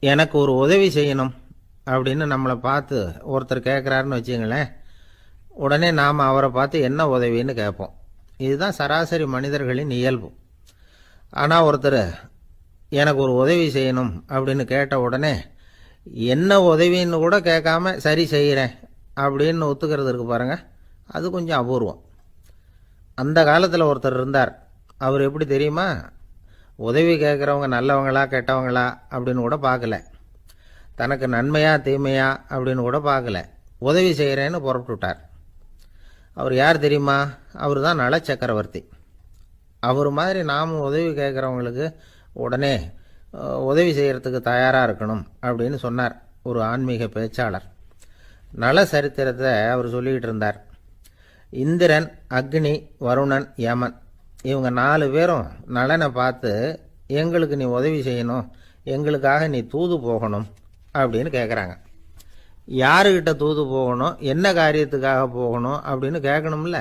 எனக்கு ஒரு உதவி செய்யணும் அப்படின்னு நம்மளை பார்த்து ஒருத்தர் கேட்குறாருன்னு வச்சுங்களேன், உடனே நாம் அவரை பார்த்து என்ன உதவின்னு கேட்போம். இதுதான் சராசரி மனிதர்களின் இயல்பு. ஆனால் ஒருத்தர் எனக்கு ஒரு உதவி செய்யணும் அப்படின்னு கேட்ட உடனே என்ன உதவின்னு கூட கேட்காம சரி செய்கிறேன் அப்படின்னு ஒத்துக்கிறது இருக்கு பாருங்க, அது கொஞ்சம் அபூர்வம். அந்த காலத்தில் ஒருத்தர் இருந்தார். அவர் எப்படி தெரியுமா? உதவி கேட்குறவங்க நல்லவங்களா கெட்டவங்களா அப்படின்னு கூட பார்க்கல, தனக்கு நன்மையா தீமையா அப்படின்னு கூட பார்க்கல, உதவி செய்கிறேன்னு புறப்பட்டுட்டார். அவர் யார் தெரியுமா? அவர் தான் நல சக்கரவர்த்தி. அவர் மாதிரி நாமும் உதவி கேட்குறவங்களுக்கு உடனே உதவி செய்கிறதுக்கு தயாராக இருக்கணும் அப்படின்னு சொன்னார் ஒரு ஆன்மீக பேச்சாளர். நல சரித்திரத்தை அவர் சொல்லிக்கிட்டு இருந்தார். இந்திரன், அக்னி, வருணன், யமன் இவங்க 4 பேரும் நலனை பார்த்து எங்களுக்கு நீ உதவி செய்யணும், எங்களுக்காக நீ தூது போகணும் அப்படின்னு கேட்குறாங்க. யாருக்கிட்ட தூது போகணும், என்ன காரியத்துக்காக போகணும் அப்படின்னு கேட்கணும்ல.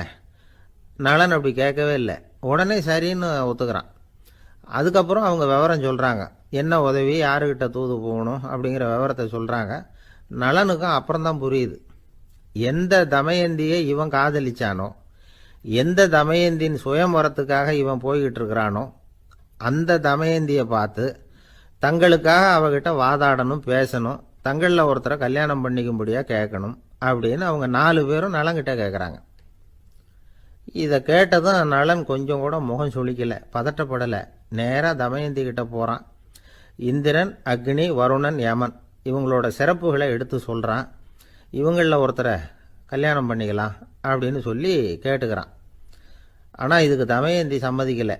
நலன் அப்படி கேட்கவே இல்லை, உடனே சரின்னு ஒத்துக்கிறான். அதுக்கப்புறம் அவங்க விவரம் சொல்கிறாங்க, என்ன உதவி, யாருக்கிட்ட தூது போகணும் அப்படிங்கிற விவரத்தை சொல்கிறாங்க. நலனுக்கும் அப்புறம்தான் புரியுது, எந்த தமயந்தியை இவன் காதலிச்சானோ, எந்த தமயந்தின் சுயம்பரத்துக்காக இவன் போய்கிட்டு இருக்கிறானோ அந்த தமயந்தியை பார்த்து தங்களுக்காக அவகிட்ட வாதாடணும், பேசணும், தங்களில் ஒருத்தரை கல்யாணம் பண்ணிக்கும்படியாக கேட்கணும் அப்படின்னு அவங்க 4 பேரும் நலன்கிட்ட கேட்குறாங்க. இதை கேட்டதும் நலன் கொஞ்சம் கூட முகம் சுளிக்கலை, பதட்டப்படலை. நேராக தமயந்தி கிட்ட போகிறான். இந்திரன், அக்னி, வருணன், யமன் இவங்களோட சிறப்புகளை எடுத்து சொல்கிறான். இவங்களில் ஒருத்தரை கல்யாணம் பண்ணிக்கலாம் அப்படின்னு சொல்லி கேட்டுக்கிறான். ஆனால் இதுக்கு தமயந்தி சம்மதிக்கலை.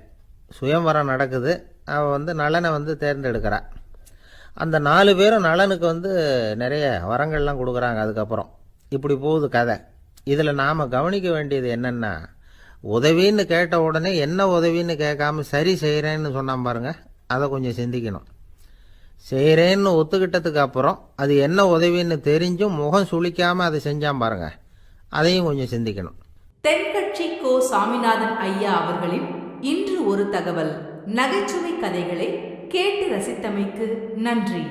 சுயம்வரம் நடக்குது, அவள் நலனை தேர்ந்தெடுக்கிறாள். அந்த 4 பேரும் நலனுக்கு நிறைய வரங்கள்லாம் கொடுக்குறாங்க. அதுக்கப்புறம் இப்படி போகுது கதை. இதில் நாம் கவனிக்க வேண்டியது என்னென்னா, உதவின்னு கேட்ட உடனே என்ன உதவின்னு கேட்காம சரி செய்கிறேன்னு சொன்னான் பாருங்க, அதை கொஞ்சம் சிந்திக்கணும். செய்கிறேன்னு ஒத்துக்கிட்டதுக்கு அப்புறம் அது என்ன உதவின்னு தெரிஞ்சும் முகம் சுளிக்காமல் அதை செஞ்சான் பாருங்க, அதையும் கொஞ்சம் சிந்திக்கணும். தென்கட்சி கோ சாமிநாதன் ஐயா அவர்களின் இன்று ஒரு தகவல் நகைச்சுவை கதைகளை கேட்டு ரசித்தமைக்கு நன்றி.